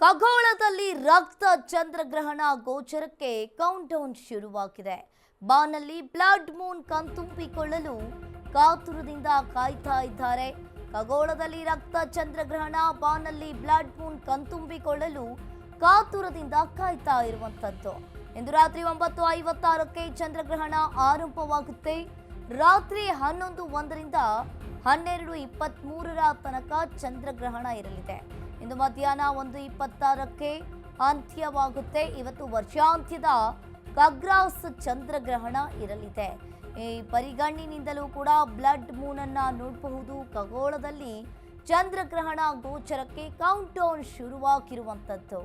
ಖಗೋಳದಲ್ಲಿ ರಕ್ತ ಚಂದ್ರಗ್ರಹಣ ಗೋಚರಕ್ಕೆ ಕೌಂಟ್ಡೌನ್ ಶುರುವಾಗಿದೆ. ಬಾನಲ್ಲಿ blood Moon ಕಣ್ತುಂಬಿಕೊಳ್ಳಲು ಕಾತುರದಿಂದ ಕಾಯ್ತಾ ಇದ್ದಾರೆ. ಖಗೋಳದಲ್ಲಿ ರಕ್ತ ಚಂದ್ರಗ್ರಹಣ, ಬಾನಲ್ಲಿ ಬ್ಲಡ್ ಮೂನ್ ಕಣ್ತುಂಬಿಕೊಳ್ಳಲು ಕಾತುರದಿಂದ ಕಾಯ್ತಾ ಇರುವಂತದ್ದು. ಇಂದು ರಾತ್ರಿ 9:56ಕ್ಕೆ ಚಂದ್ರಗ್ರಹಣ ಆರಂಭವಾಗುತ್ತೆ. ರಾತ್ರಿ 11:01ರಿಂದ 12:23 ತನಕ ಚಂದ್ರಗ್ರಹಣ ಇರಲಿದೆ. ಇಂದು ಮಧ್ಯಾಹ್ನ 1:26ಕ್ಕೆ ಅಂತ್ಯವಾಗುತ್ತೆ. ಇವತ್ತು ವರ್ಷಾಂತ್ಯದ ಖಗ್ರಾಸ್ ಚಂದ್ರಗ್ರಹಣ ಇರಲಿದೆ. ಈ ಪರಿಗಣ್ಣಿನಿಂದಲೂ ಕೂಡ ಬ್ಲಡ್ ಮೂನ್ ಅನ್ನ ನೋಡಬಹುದು. ಖಗೋಳದಲ್ಲಿ ಚಂದ್ರಗ್ರಹಣ ಗೋಚರಕ್ಕೆ ಕೌಂಟ್ ಡೌನ್ ಶುರುವಾಗಿರುವಂತದ್ದು.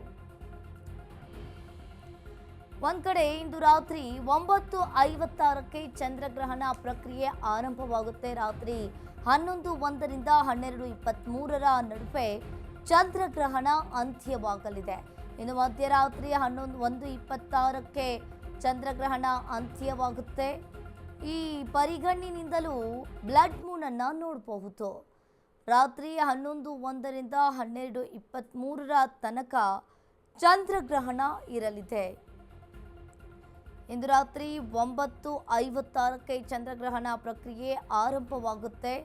ಒಂದ್ ಕಡೆ ಇಂದು ರಾತ್ರಿ 9:56ಕ್ಕೆ ಚಂದ್ರಗ್ರಹಣ ಪ್ರಕ್ರಿಯೆ ಆರಂಭವಾಗುತ್ತೆ. ರಾತ್ರಿ 11:01ರಿಂದ 12:23 ನಡುವೆ ಚಂದ್ರಗ್ರಹಣ ಅಂತ್ಯವಾಗಲಿದೆ. ಇನ್ನು ಮಧ್ಯರಾತ್ರಿ 1:26ಕ್ಕೆ ಚಂದ್ರಗ್ರಹಣ ಅಂತ್ಯವಾಗುತ್ತೆ. ಈ ಪರಿಗಣ್ಣಿನಿಂದಲೂ ಬ್ಲಡ್ ಮೂನ್ ಅನ್ನ ನೋಡಬಹುದು. ರಾತ್ರಿ 11:01ರಿಂದ 12:23 ತನಕ ಚಂದ್ರಗ್ರಹಣ ಇರಲಿದೆ. ಇಂದು ರಾತ್ರಿ 9:56ಕ್ಕೆ ಚಂದ್ರಗ್ರಹಣ ಪ್ರಕ್ರಿಯೆ ಆರಂಭವಾಗುತ್ತೆ.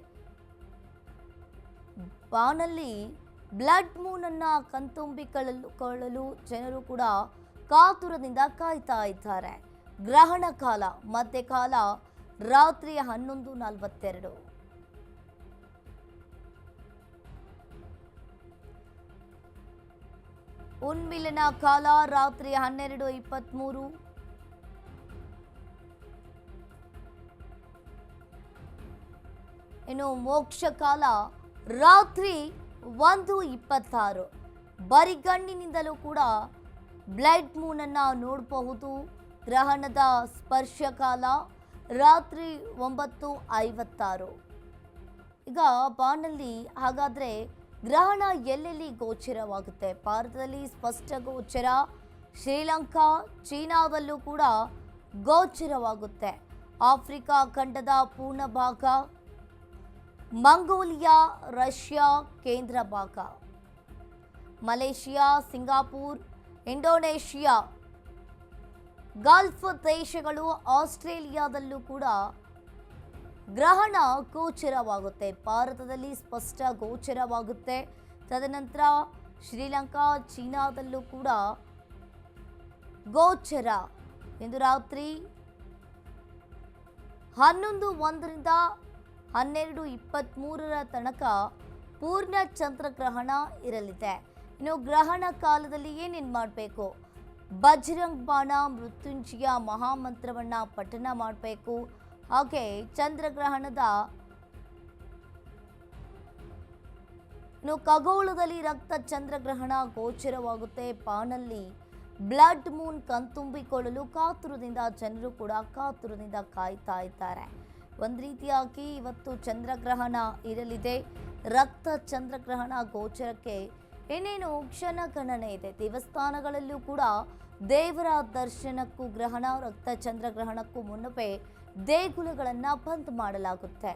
ಬಾನಲ್ಲಿ ಬ್ಲಡ್ ಮೂನ್ ಅನ್ನ ಕಣ್ತುಂಬಿಕೊಳ್ಳಲು ಜನರು ಕೂಡ ಕಾತುರದಿಂದ ಕಾಯ್ತಾ ಇದ್ದಾರೆ. ಗ್ರಹಣ ಕಾಲ ಮಧ್ಯಕಾಲ ರಾತ್ರಿ 11:42. ಉನ್ಮಿಲನ ಕಾಲ ರಾತ್ರಿ 12:23. ಇನ್ನು ಮೋಕ್ಷ ಕಾಲ ರಾತ್ರಿ 1:26. ಬರಿಗಣ್ಣಿನಿಂದಲೂ ಕೂಡ ಬ್ಲಡ್ ಮೂನ್ ಅನ್ನ ನೋಡಬಹುದು. ಗ್ರಹಣದ ಸ್ಪರ್ಶ ಕಾಲ ರಾತ್ರಿ 9:56. ಈಗ ಬಾನಲ್ಲಿ ಹಾಗಾದ್ರೆ ಗ್ರಹಣ ಎಲ್ಲೆಲ್ಲಿ ಗೋಚರವಾಗುತ್ತೆ? ಭಾರತದಲ್ಲಿ ಸ್ಪಷ್ಟ ಗೋಚರ, ಶ್ರೀಲಂಕಾ, ಚೀನಾದಲ್ಲೂ ಕೂಡ ಗೋಚರವಾಗುತ್ತೆ. ಆಫ್ರಿಕಾ ಖಂಡದ ಪೂರ್ಣ ಭಾಗ, ಮಂಗೋಲಿಯಾ, ರಷ್ಯಾ ಕೇಂದ್ರ ಭಾಗ, ಮಲೇಷಿಯಾ, ಸಿಂಗಾಪುರ್, ಇಂಡೋನೇಷಿಯಾ, ಗಲ್ಫ್ ದೇಶಗಳು, ಆಸ್ಟ್ರೇಲಿಯಾದಲ್ಲೂ ಕೂಡ ಗ್ರಹಣ ಗೋಚರವಾಗುತ್ತೆ. ಭಾರತದಲ್ಲಿ ಸ್ಪಷ್ಟ ಗೋಚರವಾಗುತ್ತೆ. ತದನಂತರ ಶ್ರೀಲಂಕಾ, ಚೀನಾದಲ್ಲೂ ಕೂಡ ಗೋಚರ. ಇಂದು ರಾತ್ರಿ 11:01ರಿಂದ 12:23 ತನಕ ಪೂರ್ಣ ಚಂದ್ರಗ್ರಹಣ ಇರಲಿದೆ. ಇನ್ನು ಗ್ರಹಣ ಕಾಲದಲ್ಲಿ ಏನೇನು ಮಾಡಬೇಕು? ಬಜರಂಗ್ ಬಾಣ, ಮೃತ್ಯುಂಜಯ ಮಹಾಮಂತ್ರವನ್ನ ಪಠನ ಮಾಡಬೇಕು. ಹಾಗೆ ಚಂದ್ರಗ್ರಹಣದ ಇನ್ನು ಖಗೋಳದಲ್ಲಿ ರಕ್ತ ಚಂದ್ರಗ್ರಹಣ ಗೋಚರವಾಗುತ್ತೆ. ಬಾನಲ್ಲಿ ಬ್ಲಡ್ ಮೂನ್ ಕಣ್ತುಂಬಿಕೊಳ್ಳಲು ಕಾತುರದಿಂದ ಜನರು ಕೂಡ ಕಾತುರದಿಂದ ಕಾಯ್ತಾ ಇದ್ದಾರೆ. ಒಂದು ರೀತಿಯಾಗಿ ಇವತ್ತು ಚಂದ್ರಗ್ರಹಣ ಇರಲಿದೆ. ರಕ್ತ ಚಂದ್ರಗ್ರಹಣ ಗೋಚರಕ್ಕೆ ಏನೇನು ಕ್ಷಣಗಣನೆ ಇದೆ. ದೇವಸ್ಥಾನಗಳಲ್ಲೂ ಕೂಡ ದೇವರ ದರ್ಶನಕ್ಕೂ ಗ್ರಹಣ, ರಕ್ತ ಚಂದ್ರಗ್ರಹಣಕ್ಕೂ ಮುನ್ನವೇ ದೇಗುಲಗಳನ್ನು ಬಂದ್ ಮಾಡಲಾಗುತ್ತೆ.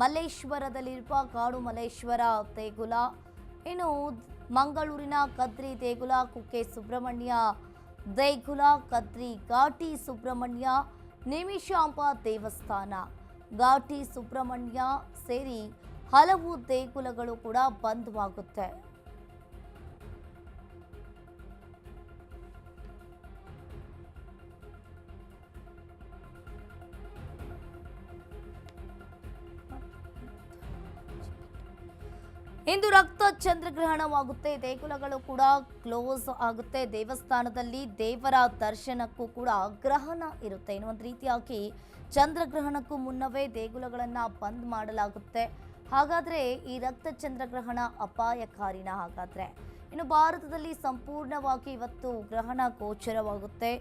ಮಲ್ಲೇಶ್ವರದಲ್ಲಿರುವ ಕಾಡು ಮಲ್ಲೇಶ್ವರ ದೇಗುಲ, ಇನ್ನು ಮಂಗಳೂರಿನ ಕದ್ರಿ ದೇಗುಲ, ಕುಕ್ಕೆ ಸುಬ್ರಹ್ಮಣ್ಯ ದೇಗುಲ, ಕದ್ರಿ ಘಾಟಿ ಸುಬ್ರಹ್ಮಣ್ಯ, ನಿಮಿಷಾಂಬ ದೇವಸ್ಥಾನ, ಘಾಟಿ ಸುಬ್ರಹ್ಮಣ್ಯ ಸೇರಿ ಹಲವು ದೇಗುಲಗಳು ಕೂಡ ಬಂದ್ವಾಗುತ್ತೆ. ಇಂದು ರಕ್ತ ಚಂದ್ರಗ್ರಹಣವಾಗುತ್ತೆ. ದೇಗುಲಗಳು ಕೂಡ ಕ್ಲೋಸ್ ಆಗುತ್ತೆ. ದೇವಸ್ಥಾನದಲ್ಲಿ ದೇವರ ದರ್ಶನಕ್ಕೂ ಕೂಡ ಗ್ರಹಣ ಇರುತ್ತೆ. ಇನ್ನೊಂದು ರೀತಿಯಾಗಿ ಚಂದ್ರಗ್ರಹಣಕ್ಕೂ ಮುನ್ನವೇ ದೇಗುಲಗಳನ್ನು ಬಂದ್ ಮಾಡಲಾಗುತ್ತೆ. ಹಾಗಾದ್ರೆ ಈ ರಕ್ತ ಚಂದ್ರಗ್ರಹಣ ಅಪಾಯಕಾರಿನ? ಹಾಗಾದ್ರೆ ಇನ್ನು ಭಾರತದಲ್ಲಿ ಸಂಪೂರ್ಣವಾಗಿ ಇವತ್ತು ಗ್ರಹಣ ಗೋಚರವಾಗುತ್ತೆ.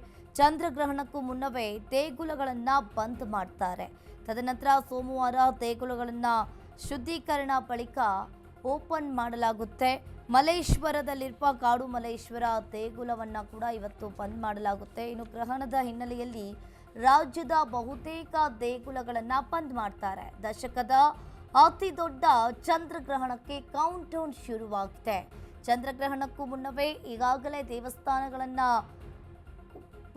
ಚಂದ್ರಗ್ರಹಣಕ್ಕೂ ಮುನ್ನವೇ ದೇಗುಲಗಳನ್ನು ಬಂದ್ ಮಾಡ್ತಾರೆ. ತದನಂತರ ಸೋಮವಾರ ದೇಗುಲಗಳನ್ನು ಶುದ್ಧೀಕರಣ ಬಳಿಕ ಓಪನ್ ಮಾಡಲಾಗುತ್ತೆ. ಮಲ್ಲೇಶ್ವರದಲ್ಲಿರುವ ಕಾಡು ಮಲ್ಲೇಶ್ವರ ದೇಗುಲವನ್ನು ಕೂಡ ಇವತ್ತು ಬಂದ್ ಮಾಡಲಾಗುತ್ತೆ. ಇನ್ನು ಗ್ರಹಣದ ಹಿನ್ನೆಲೆಯಲ್ಲಿ ರಾಜ್ಯದ ಬಹುತೇಕ ದೇಗುಲಗಳನ್ನು ಬಂದ್ ಮಾಡ್ತಾರೆ. ದಶಕದ ಅತಿ ದೊಡ್ಡ ಚಂದ್ರಗ್ರಹಣಕ್ಕೆ ಕೌಂಟ್ ಡೌನ್ ಶುರುವಾಗಿದೆ. ಚಂದ್ರಗ್ರಹಣಕ್ಕೂ ಮುನ್ನವೇ ಈಗಾಗಲೇ ದೇವಸ್ಥಾನಗಳನ್ನ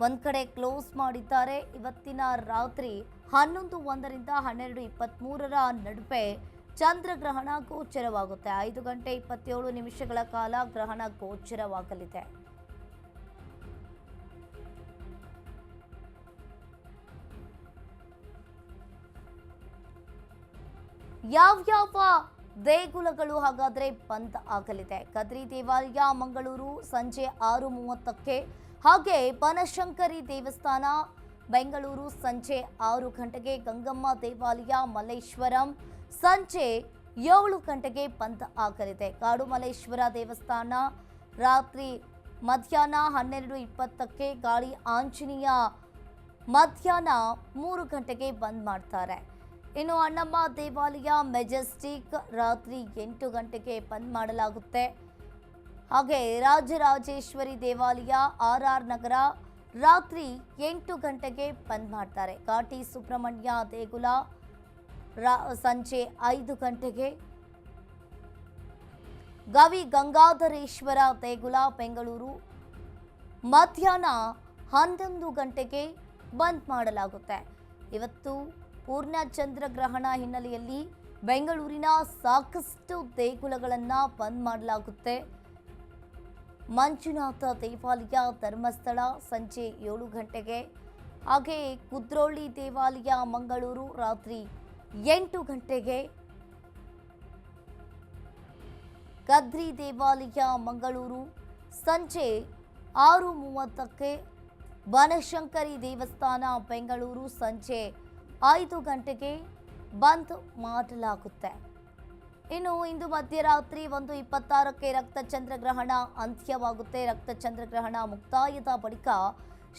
ಒಂದ್ ಕಡೆ ಕ್ಲೋಸ್ ಮಾಡಿದ್ದಾರೆ. ಇವತ್ತಿನ ರಾತ್ರಿ 11:01ರಿಂದ 12:23ರ ನಡುವೆ ಚಂದ್ರಗ್ರಹಣ ಗೋಚರವಾಗುತ್ತೆ. 5:27 ಕಾಲ ಗ್ರಹಣ ಗೋಚರವಾಗಲಿದೆ. ಯಾವ್ಯಾವ ದೇಗುಲಗಳು ಹಾಗಾದ್ರೆ ಬಂದ್ ಆಗಲಿದೆ? ಕದ್ರಿ ದೇವಾಲಯ ಮಂಗಳೂರು ಸಂಜೆ 6:30ಕ್ಕೆ, ಹಾಗೆ ಬನಶಂಕರಿ ದೇವಸ್ಥಾನ ಬೆಂಗಳೂರು ಸಂಜೆ 6 ಗಂಟೆಗೆ, ಗಂಗಮ್ಮ ದೇವಾಲಯ ಮಲ್ಲೇಶ್ವರಂ ಸಂಜೆ 7 ಗಂಟೆಗೆ ಬಂದ್ ಆಗಲಿದೆ. ಕಾಡುಮಲ್ಲೇಶ್ವರ ದೇವಸ್ಥಾನ ರಾತ್ರಿ ಮಧ್ಯಾಹ್ನ 12:20ಕ್ಕೆ, ಗಾಳಿ ಆಂಜನೇಯ ಮಧ್ಯಾಹ್ನ 3 ಗಂಟೆಗೆ ಬಂದ್ ಮಾಡ್ತಾರೆ. ಇನ್ನು ಅಣ್ಣಮ್ಮ ದೇವಾಲಯ ಮೆಜೆಸ್ಟಿಕ್ ರಾತ್ರಿ 8 ಗಂಟೆಗೆ ಬಂದ್ ಮಾಡಲಾಗುತ್ತೆ. ಹಾಗೆ ರಾಜರಾಜೇಶ್ವರಿ ದೇವಾಲಯ RR ನಗರ ರಾತ್ರಿ 8 ಗಂಟೆಗೆ ಬಂದ್ ಮಾಡ್ತಾರೆ. ಘಾಟಿ ಸುಬ್ರಹ್ಮಣ್ಯ ದೇಗುಲ ಸಂಜೆ 5 ಗಂಟೆಗೆ, ಗವಿ ಗಂಗಾಧರೇಶ್ವರ ದೇಗುಲ ಬೆಂಗಳೂರು ಮಧ್ಯಾಹ್ನ 11 ಗಂಟೆಗೆ ಬಂದ್ ಮಾಡಲಾಗುತ್ತೆ. ಇವತ್ತು ಪೂರ್ಣ ಚಂದ್ರಗ್ರಹಣ ಹಿನ್ನೆಲೆಯಲ್ಲಿ ಬೆಂಗಳೂರಿನ ಸಾಕಷ್ಟು ದೇಗುಲಗಳನ್ನು ಬಂದ್ ಮಾಡಲಾಗುತ್ತೆ. ಮಂಜುನಾಥ ದೇವಾಲಯ ಧರ್ಮಸ್ಥಳ ಸಂಜೆ 7 ಗಂಟೆಗೆ, ಹಾಗೆ ಕುದ್ರೋಳಿ ದೇವಾಲಯ ಮಂಗಳೂರು ರಾತ್ರಿ 8 ಗಂಟೆಗೆ, ಕದ್ರಿ ದೇವಾಲಯ ಮಂಗಳೂರು ಸಂಜೆ 6:30ಕ್ಕೆ, ಬನಶಂಕರಿ ದೇವಸ್ಥಾನ ಬೆಂಗಳೂರು ಸಂಜೆ 5 ಗಂಟೆಗೆ ಬಂದ್ ಮಾಡಲಾಗುತ್ತೆ. ಇನ್ನು ಇಂದು ಮಧ್ಯರಾತ್ರಿ 1:26ಕ್ಕೆ ರಕ್ತ ಚಂದ್ರಗ್ರಹಣ ಅಂತ್ಯವಾಗುತ್ತೆ. ರಕ್ತ ಚಂದ್ರಗ್ರಹಣ ಮುಕ್ತಾಯದ ಬಳಿಕ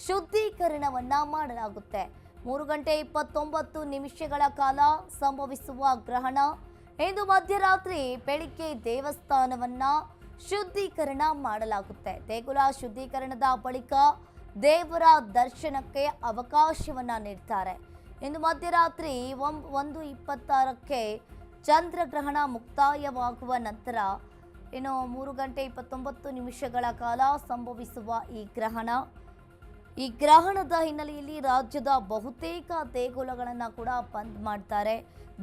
ಶುದ್ಧೀಕರಣವನ್ನ ಮಾಡಲಾಗುತ್ತೆ. 3:29 ಕಾಲ ಸಂಭವಿಸುವ ಗ್ರಹಣ. ಇಂದು ಮಧ್ಯರಾತ್ರಿ ಬೆಳಿಗ್ಗೆ ದೇವಸ್ಥಾನವನ್ನ ಶುದ್ಧೀಕರಣ ಮಾಡಲಾಗುತ್ತೆ. ದೇಗುಲ ಶುದ್ಧೀಕರಣದ ಬಳಿಕ ದೇವರ ದರ್ಶನಕ್ಕೆ ಅವಕಾಶವನ್ನ ನೀಡ್ತಾರೆ. ಇಂದು ಮಧ್ಯರಾತ್ರಿ 1:26ಕ್ಕೆ ಚಂದ್ರಗ್ರಹಣ ಮುಕ್ತಾಯವಾಗುವ ನಂತರ ಇನ್ನು 3:29 ಕಾಲ ಸಂಭವಿಸುವ ಈ ಗ್ರಹಣದ ಹಿನ್ನೆಲೆಯಲ್ಲಿ ರಾಜ್ಯದ ಬಹುತೇಕ ದೇಗುಲಗಳನ್ನು ಕೂಡ ಬಂದ್ ಮಾಡ್ತಾರೆ.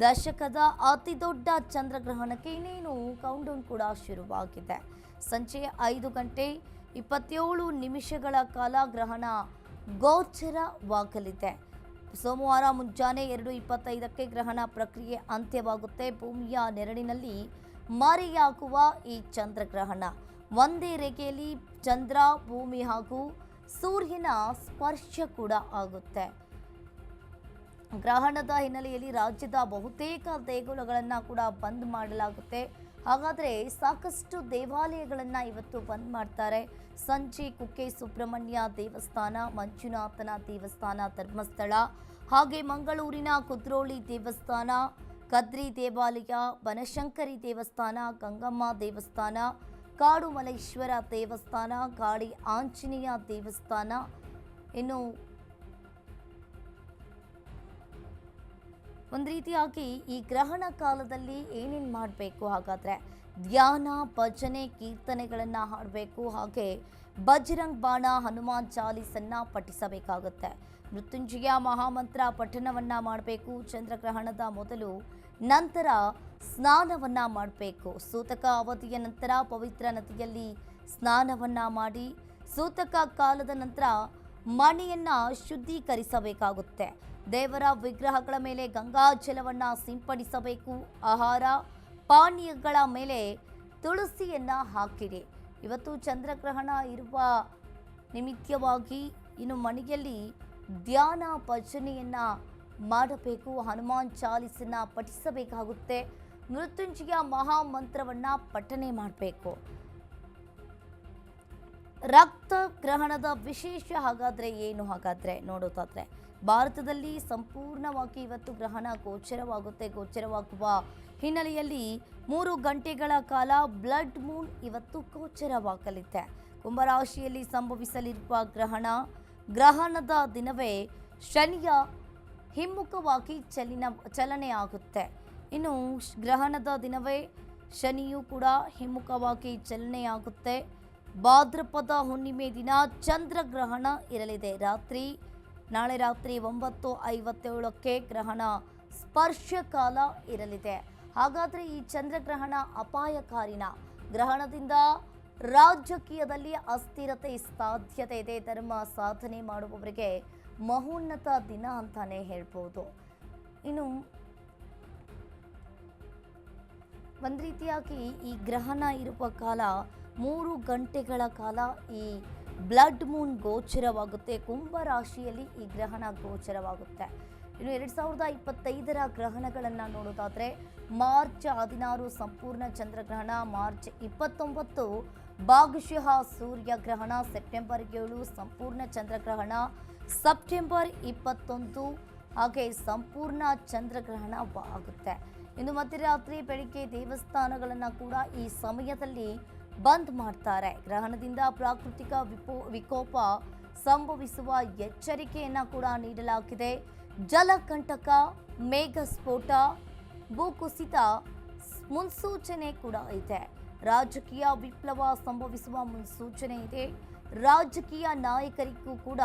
ದಶಕದ ಅತಿ ದೊಡ್ಡ ಚಂದ್ರಗ್ರಹಣಕ್ಕೆ ಇನ್ನೇನು ಕೌಂಟ್ಡೌನ್ ಕೂಡ ಶುರುವಾಗಿದೆ. ಸಂಜೆ 5:27 ಕಾಲ ಗ್ರಹಣ ಗೋಚರವಾಗಲಿದೆ. ಸೋಮವಾರ ಮುಂಜಾನೆ 2:25ಕ್ಕೆ ಗ್ರಹಣ ಪ್ರಕ್ರಿಯೆ ಅಂತ್ಯವಾಗುತ್ತೆ. ಭೂಮಿಯ ನೆರಳಿನಲ್ಲಿ ಮರೆಯಾಗುವ ಈ ಚಂದ್ರಗ್ರಹಣ ಒಂದೇ ರೇಖೆಯಲ್ಲಿ ಚಂದ್ರ, ಭೂಮಿ ಹಾಗೂ ಸೂರ್ಯನ ಸ್ಪರ್ಶ ಕೂಡ ಆಗುತ್ತೆ. ಗ್ರಹಣದ ಹಿನ್ನೆಲೆಯಲ್ಲಿ ರಾಜ್ಯದ ಬಹುತೇಕ ದೇಗುಲಗಳನ್ನು ಕೂಡ ಬಂದ್ ಮಾಡಲಾಗುತ್ತೆ. ಹಾಗಾದರೆ ಸಾಕಷ್ಟು ದೇವಾಲಯಗಳನ್ನು ಇವತ್ತು ಬಂದ್ ಮಾಡ್ತಾರೆ. ಸಂಜೆ ಕುಕ್ಕೆ ಸುಬ್ರಹ್ಮಣ್ಯ ದೇವಸ್ಥಾನ, ಮಂಜುನಾಥನ ದೇವಸ್ಥಾನ ಧರ್ಮಸ್ಥಳ, ಹಾಗೆ ಮಂಗಳೂರಿನ ಕುದ್ರೋಳಿ ದೇವಸ್ಥಾನ, ಕದ್ರಿ ದೇವಾಲಯ, ಬನಶಂಕರಿ ದೇವಸ್ಥಾನ, ಗಂಗಮ್ಮ ದೇವಸ್ಥಾನ, ಕಾಡುಮಲ್ಲೇಶ್ವರ ದೇವಸ್ಥಾನ, ಗಾಳಿ ಆಂಜನೇಯ ದೇವಸ್ಥಾನ. ಇನ್ನು ಒಂದು ರೀತಿಯಾಗಿ ಈ ಗ್ರಹಣ ಕಾಲದಲ್ಲಿ ಏನೇನು ಮಾಡಬೇಕು? ಹಾಗಾದರೆ ಧ್ಯಾನ, ಭಜನೆ, ಕೀರ್ತನೆಗಳನ್ನು ಹಾಡಬೇಕು. ಹಾಗೆ ಬಜರಂಗ್ ಬಾಣ, ಹನುಮಾನ್ ಚಾಲೀಸನ್ನು ಪಠಿಸಬೇಕಾಗುತ್ತೆ. ಮೃತ್ಯುಂಜಯ ಮಹಾಮಂತ್ರ ಪಠಣವನ್ನು ಮಾಡಬೇಕು. ಚಂದ್ರಗ್ರಹಣದ ಮೊದಲು ನಂತರ ಸ್ನಾನವನ್ನು ಮಾಡಬೇಕು. ಸೂತಕ ಅವಧಿಯ ನಂತರ ಪವಿತ್ರ ನದಿಯಲ್ಲಿ ಸ್ನಾನವನ್ನು ಮಾಡಿ ಸೂತಕ ಕಾಲದ ನಂತರ ಮನೆಯನ್ನು ಶುದ್ಧೀಕರಿಸಬೇಕಾಗುತ್ತೆ. ದೇವರ ವಿಗ್ರಹಗಳ ಮೇಲೆ ಗಂಗಾಜಲವನ್ನು ಸಿಂಪಡಿಸಬೇಕು. ಆಹಾರ ಪಾನೀಯಗಳ ಮೇಲೆ ತುಳಸಿಯನ್ನು ಹಾಕಿಡಿ. ಇವತ್ತು ಚಂದ್ರಗ್ರಹಣ ಇರುವ ನಿಮಿತ್ತವಾಗಿ ಇನ್ನು ಮನೆಯಲ್ಲಿ ಧ್ಯಾನ ಭಜನೆಯನ್ನು ಮಾಡಬೇಕು. ಹನುಮಾನ್ ಚಾಲೀಸನ್ನ ಪಠಿಸಬೇಕಾಗುತ್ತೆ. ಮೃತ್ಯುಂಜಯ ಮಹಾಮಂತ್ರವನ್ನು ಪಠನೆ ಮಾಡಬೇಕು. ರಕ್ತ ಗ್ರಹಣದ ವಿಶೇಷ ಹಾಗಾದರೆ ಏನು? ಹಾಗಾದರೆ ನೋಡೋದಾದರೆ ಭಾರತದಲ್ಲಿ ಸಂಪೂರ್ಣವಾಗಿ ಇವತ್ತು ಗ್ರಹಣ ಗೋಚರವಾಗುವ ಹಿನ್ನೆಲೆಯಲ್ಲಿ 3 ಗಂಟೆಗಳ ಕಾಲ ಬ್ಲಡ್ ಮೂನ್ ಇವತ್ತು ಗೋಚರವಾಗಲಿದೆ. ಕುಂಭರಾಶಿಯಲ್ಲಿ ಸಂಭವಿಸಲಿರುವ ಗ್ರಹಣದ ದಿನವೇ ಶನಿಯ ಹಿಮ್ಮುಖವಾಗಿ ಚಲನೆ ಆಗುತ್ತೆ. ಇನ್ನು ಗ್ರಹಣದ ದಿನವೇ ಶನಿಯೂ ಕೂಡ ಹಿಮ್ಮುಖವಾಗಿ ಚಲನೆಯಾಗುತ್ತೆ. ಭಾದ್ರಪದ ಹುಣ್ಣಿಮೆ ದಿನ ಚಂದ್ರಗ್ರಹಣ ಇರಲಿದೆ. ನಾಳೆ ರಾತ್ರಿ 9:57ಕ್ಕೆ ಗ್ರಹಣ ಸ್ಪರ್ಶ ಕಾಲ ಇರಲಿದೆ. ಹಾಗಾದರೆ ಈ ಚಂದ್ರಗ್ರಹಣ ಅಪಾಯಕಾರಿನ? ಗ್ರಹಣದಿಂದ ರಾಜಕೀಯದಲ್ಲಿ ಅಸ್ಥಿರತೆ ಸಾಧ್ಯತೆ ಇದೆ. ಧರ್ಮ ಸಾಧನೆ ಮಾಡುವವರಿಗೆ ಮಹೋನ್ನತ ದಿನ ಅಂತಾನೆ ಹೇಳ್ಬೋದು. ಇನ್ನು ಒಂದು ರೀತಿಯಾಗಿ ಈ ಗ್ರಹಣ ಇರುವ ಕಾಲ 3 ಗಂಟೆಗಳ ಕಾಲ ಈ ಬ್ಲಡ್ ಮೂನ್ ಗೋಚರವಾಗುತ್ತೆ. ಕುಂಭ ರಾಶಿಯಲ್ಲಿ ಈ ಗ್ರಹಣ ಗೋಚರವಾಗುತ್ತೆ. ಇನ್ನು 2025ರ ಗ್ರಹಣಗಳನ್ನು ನೋಡೋದಾದರೆ ಮಾರ್ಚ್ 16 ಸಂಪೂರ್ಣ ಚಂದ್ರಗ್ರಹಣ, ಮಾರ್ಚ್ 29 ಭಾಗಶಃ ಸೂರ್ಯಗ್ರಹಣ, ಸೆಪ್ಟೆಂಬರ್ 7 ಸಂಪೂರ್ಣ ಚಂದ್ರಗ್ರಹಣ, ಸೆಪ್ಟೆಂಬರ್ 21 ಹಾಗೆ ಸಂಪೂರ್ಣ ಚಂದ್ರಗ್ರಹಣ ಆಗುತ್ತೆ. ಇನ್ನು ಮಧ್ಯರಾತ್ರಿ ಬೆಳಿಗ್ಗೆ ದೇವಸ್ಥಾನಗಳನ್ನು ಕೂಡ ಈ ಸಮಯದಲ್ಲಿ ಬಂದ್ ಮಾಡ್ತಾರೆ. ಗ್ರಹಣದಿಂದ ಪ್ರಾಕೃತಿಕ ವಿಕೋಪ ಸಂಭವಿಸುವ ಎಚ್ಚರಿಕೆಯನ್ನು ಕೂಡ ನೀಡಲಾಗಿದೆ. ಜಲಕಂಟಕ, ಮೇಘಸ್ಫೋಟ, ಭೂಕುಸಿತ ಮುನ್ಸೂಚನೆ ಕೂಡ ಇದೆ. ರಾಜಕೀಯ ವಿಪ್ಲವ ಸಂಭವಿಸುವ ಮುನ್ಸೂಚನೆ ಇದೆ. ರಾಜಕೀಯ ನಾಯಕರಿಗೂ ಕೂಡ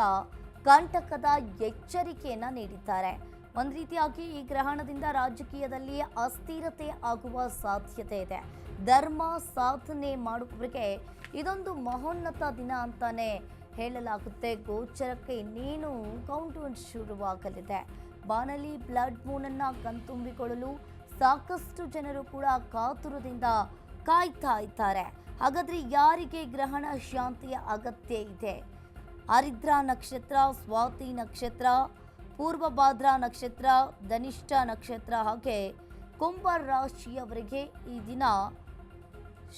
ಕಂಟಕದ ಎಚ್ಚರಿಕೆಯನ್ನು ನೀಡಿದ್ದಾರೆ. ಒಂದು ರೀತಿಯಾಗಿ ಈ ಗ್ರಹಣದಿಂದ ರಾಜಕೀಯದಲ್ಲಿ ಅಸ್ಥಿರತೆ ಆಗುವ ಸಾಧ್ಯತೆ ಇದೆ. ಧರ್ಮ ಸಾಧನೆ ಮಾಡುವವರಿಗೆ ಇದೊಂದು ಮಹೋನ್ನತ ದಿನ ಅಂತಾನೆ ಹೇಳಲಾಗುತ್ತೆ. ಗೋಚರಕ್ಕೆ ಇನ್ನೇನು ಕೌಂಟೌನ್ ಶುರುವಾಗಲಿದೆ. ಬಾನಲಿ ಬ್ಲಡ್ ಮೂನನ್ನು ಕಣ್ತುಂಬಿಕೊಳ್ಳಲು ಸಾಕಷ್ಟು ಜನರು ಕೂಡ ಕಾತುರದಿಂದ ಕಾಯ್ತಾ ಇದ್ದಾರೆ. ಹಾಗಾದ್ರೆ ಯಾರಿಗೆ ಗ್ರಹಣ ಶಾಂತಿಯ ಅಗತ್ಯ ಇದೆ? ಆರಿದ್ರ ನಕ್ಷತ್ರ, ಸ್ವಾತಿ ನಕ್ಷತ್ರ, ಪೂರ್ವಭಾದ್ರಾ ನಕ್ಷತ್ರ, ಧನಿಷ್ಠ ನಕ್ಷತ್ರ ಹಾಗೆ ಕುಂಭ ರಾಶಿಯವರಿಗೆ ಈ ದಿನ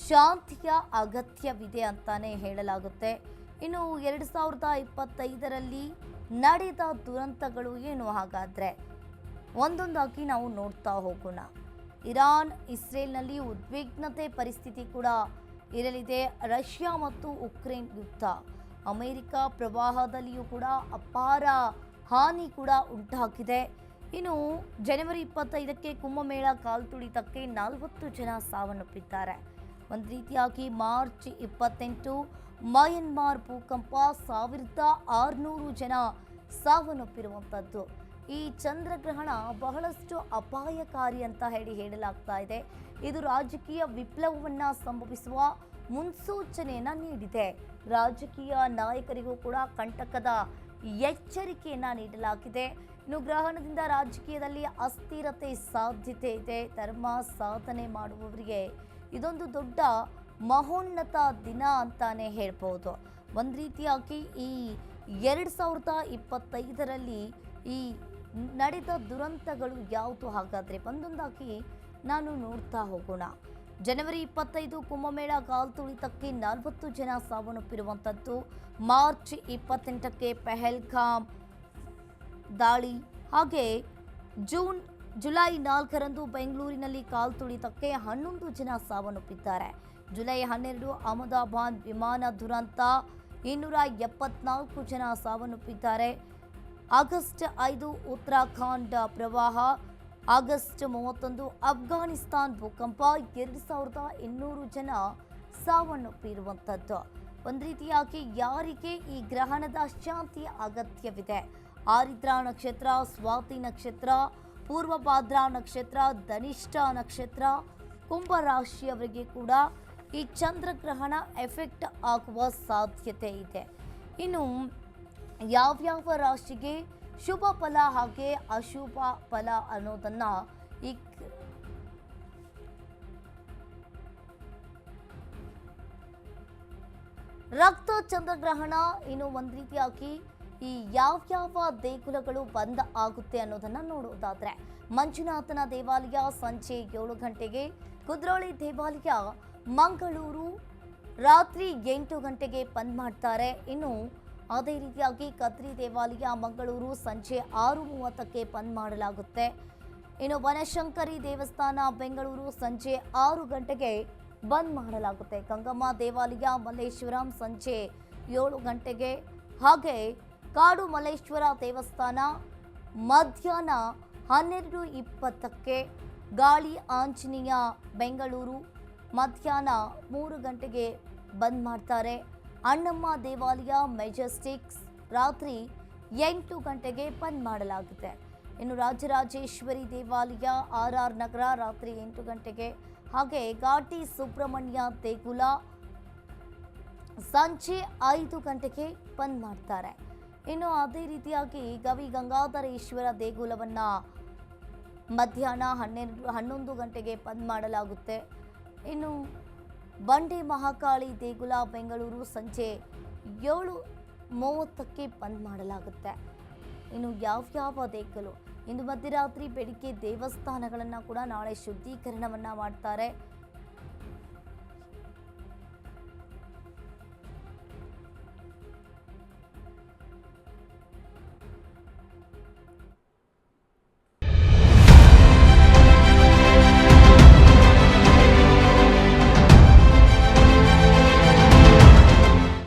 ಶಾಂತಿಯ ಅಗತ್ಯವಿದೆ ಅಂತಾನೆ ಹೇಳಲಾಗುತ್ತೆ. ಇನ್ನು 2025ರಲ್ಲಿ ನಡೆದ ದುರಂತಗಳು ಏನು? ಹಾಗಾದರೆ ಒಂದೊಂದಾಗಿ ನಾವು ನೋಡ್ತಾ ಹೋಗೋಣ. ಇರಾನ್ ಇಸ್ರೇಲ್ನಲ್ಲಿ ಉದ್ವಿಗ್ನತೆ ಪರಿಸ್ಥಿತಿ ಕೂಡ ಇರಲಿದೆ. ರಷ್ಯಾ ಮತ್ತು ಉಕ್ರೇನ್ ಯುದ್ಧ, ಅಮೆರಿಕ ಪ್ರವಾಹದಲ್ಲಿಯೂ ಕೂಡ ಅಪಾರ ಹಾನಿ ಕೂಡ ಉಂಟಾಗಿದೆ. ಇನ್ನು ಜನವರಿ 25ಕ್ಕೆ ಕುಂಭಮೇಳ ಕಾಲ್ತುಳಿತಕ್ಕೆ 40 ಜನ ಸಾವನ್ನಪ್ಪಿದ್ದಾರೆ. ಒಂದು ರೀತಿಯಾಗಿ ಮಾರ್ಚ್ 28 ಮಯನ್ಮಾರ್ ಭೂಕಂಪ 1600 ಜನ ಸಾವನ್ನಪ್ಪಿರುವಂಥದ್ದು. ಈ ಚಂದ್ರಗ್ರಹಣ ಬಹಳಷ್ಟು ಅಪಾಯಕಾರಿ ಅಂತ ಹೇಳಲಾಗ್ತಾ ಇದೆ. ಇದು ರಾಜಕೀಯ ವಿಪ್ಲವವನ್ನು ಸಂಭವಿಸುವ ಮುನ್ಸೂಚನೆಯನ್ನು ನೀಡಿದೆ. ರಾಜಕೀಯ ನಾಯಕರಿಗೂ ಕೂಡ ಕಂಟಕದ ಎಚ್ಚರಿಕೆಯನ್ನು ನೀಡಲಾಗಿದೆ. ಇನ್ನು ಗ್ರಹಣದಿಂದ ರಾಜಕೀಯದಲ್ಲಿ ಅಸ್ಥಿರತೆ ಸಾಧ್ಯತೆ ಇದೆ. ಧರ್ಮ ಸಾಧನೆ ಮಾಡುವವರಿಗೆ ಇದೊಂದು ದೊಡ್ಡ ಮಹೋನ್ನತ ದಿನ ಅಂತಾನೆ ಹೇಳ್ಬೋದು. ಒಂದು ರೀತಿಯಾಗಿ ಈ 2025ರಲ್ಲಿ ಈ ನಡೆದ ದುರಂತಗಳು ಯಾವುದು? ಹಾಗಾದರೆ ಒಂದೊಂದಾಗಿ ನಾನು ನೋಡ್ತಾ ಹೋಗೋಣ. ಜನವರಿ 25 ಕುಂಭಮೇಳ ಕಾಲ್ತುಳಿತಕ್ಕೆ 40 ಜನ ಸಾವನ್ನಪ್ಪಿರುವಂಥದ್ದು. ಮಾರ್ಚ್ 28ಕ್ಕೆ ಪೆಹಲ್ಗಾಮ್ ದಾಳಿ, ಹಾಗೆ ಜುಲೈ 4ರಂದು ಬೆಂಗಳೂರಿನಲ್ಲಿ ಕಾಲ್ತುಳಿತಕ್ಕೆ 11 ಜನ ಸಾವನ್ನಪ್ಪಿದ್ದಾರೆ. ಜುಲೈ 12 ಅಹಮದಾಬಾದ್ ವಿಮಾನ ದುರಂತ 274 ಜನ ಸಾವನ್ನಪ್ಪಿದ್ದಾರೆ. ಆಗಸ್ಟ್ 5 ಉತ್ತರಾಖಂಡ್ ಪ್ರವಾಹ, ಆಗಸ್ಟ್ 31 ಅಫ್ಘಾನಿಸ್ತಾನ್ ಭೂಕಂಪ 2200 ಜನ ಸಾವನ್ನಪ್ಪಿರುವಂಥದ್ದು. ಒಂದು ರೀತಿಯಾಗಿ ಯಾರಿಗೆ ಈ ಗ್ರಹಣದ ಶಾಂತಿಯ ಅಗತ್ಯವಿದೆ? ಆರಿದ್ರ ನಕ್ಷತ್ರ, ಸ್ವಾತಿ ನಕ್ಷತ್ರ, ಪೂರ್ವಭಾದ್ರಾ ನಕ್ಷತ್ರ, ಧನಿಷ್ಠ ನಕ್ಷತ್ರ, ಕುಂಭ ರಾಶಿಯವರಿಗೆ ಕೂಡ ಈ ಚಂದ್ರಗ್ರಹಣ ಎಫೆಕ್ಟ್ ಆಗುವ ಸಾಧ್ಯತೆ ಇದೆ. ಇನ್ನು ಯಾವ್ಯಾವ ರಾಶಿಗೆ ಶುಭ ಫಲ ಹಾಗೆ ಅಶುಭ ಫಲ ಅನ್ನೋದನ್ನ ಈ ರಕ್ತ ಚಂದ್ರಗ್ರಹಣ ಇನ್ನು ಒಂದು ರೀತಿಯಾಗಿ ಈ ಯಾವ್ಯಾವ ದೇಗುಲಗಳು ಬಂದ್ ಆಗುತ್ತೆ ಅನ್ನೋದನ್ನ ನೋಡೋದಾದ್ರೆ ಮಂಜುನಾಥನ ದೇವಾಲಯ ಸಂಜೆ 7 ಗಂಟೆಗೆ, ಕುದ್ರೋಳಿ ದೇವಾಲಯ ಮಂಗಳೂರು ರಾತ್ರಿ 8 ಗಂಟೆಗೆ ಬಂದ್ ಮಾಡ್ತಾರೆ. ಇನ್ನು ಅದೇ ರೀತಿಯಾಗಿ ಕದ್ರಿ ದೇವಾಲಯ ಮಂಗಳೂರು ಸಂಜೆ 6:30ಕ್ಕೆ ಬಂದ್ ಮಾಡಲಾಗುತ್ತೆ. ಇನ್ನು ಬನಶಂಕರಿ ದೇವಸ್ಥಾನ ಬೆಂಗಳೂರು ಸಂಜೆ 6 ಗಂಟೆಗೆ ಬಂದ್ ಮಾಡಲಾಗುತ್ತೆ. ಗಂಗಮ್ಮ ದೇವಾಲಯ ಮಲ್ಲೇಶ್ವರಂ ಸಂಜೆ 7 ಗಂಟೆಗೆ, ಹಾಗೆ ಕಾಡು ಮಲ್ಲೇಶ್ವರ ದೇವಸ್ಥಾನ ಮಧ್ಯಾಹ್ನ 12:20ಕ್ಕೆ, ಗಾಳಿ ಆಂಜನೇಯ ಬೆಂಗಳೂರು ಮಧ್ಯಾಹ್ನ 3 ಗಂಟೆಗೆ ಬಂದ್ ಮಾಡ್ತಾರೆ. ಅಣ್ಣಮ್ಮ ದೇವಾಲಯ ಮೆಜೆಸ್ಟಿಕ್ಸ್ ರಾತ್ರಿ 8 ಗಂಟೆಗೆ ಬಂದ್ ಮಾಡಲಾಗುತ್ತೆ. ಇನ್ನು ರಾಜರಾಜೇಶ್ವರಿ ದೇವಾಲಯ RR ನಗರ ರಾತ್ರಿ 8 ಗಂಟೆಗೆ, ಹಾಗೆ ಘಾಟಿ ಸುಬ್ರಹ್ಮಣ್ಯ ದೇಗುಲ ಸಂಜೆ 5 ಗಂಟೆಗೆ ಬಂದ್ ಮಾಡ್ತಾರೆ. ಇನ್ನು ಅದೇ ರೀತಿಯಾಗಿ ಗವಿ ಗಂಗಾಧರೇಶ್ವರ ದೇಗುಲವನ್ನು ಮಧ್ಯಾಹ್ನ 11 ಗಂಟೆಗೆ ಬಂದ್ ಮಾಡಲಾಗುತ್ತೆ. ಇನ್ನು ಬಂಡೆ ಮಹಾಕಾಳಿ ದೇಗುಲ ಬೆಂಗಳೂರು ಸಂಜೆ 7:30ಕ್ಕೆ ಬಂದ್ ಮಾಡಲಾಗುತ್ತೆ. ಇನ್ನು ಯಾವ್ಯಾವ ದೇಗುಲ ಇಂದು ಮಧ್ಯರಾತ್ರಿ ಬೆಳಿಗ್ಗೆ ದೇವಸ್ಥಾನಗಳನ್ನು ಕೂಡ ನಾಳೆ ಶುದ್ಧೀಕರಣವನ್ನು ಮಾಡ್ತಾರೆ.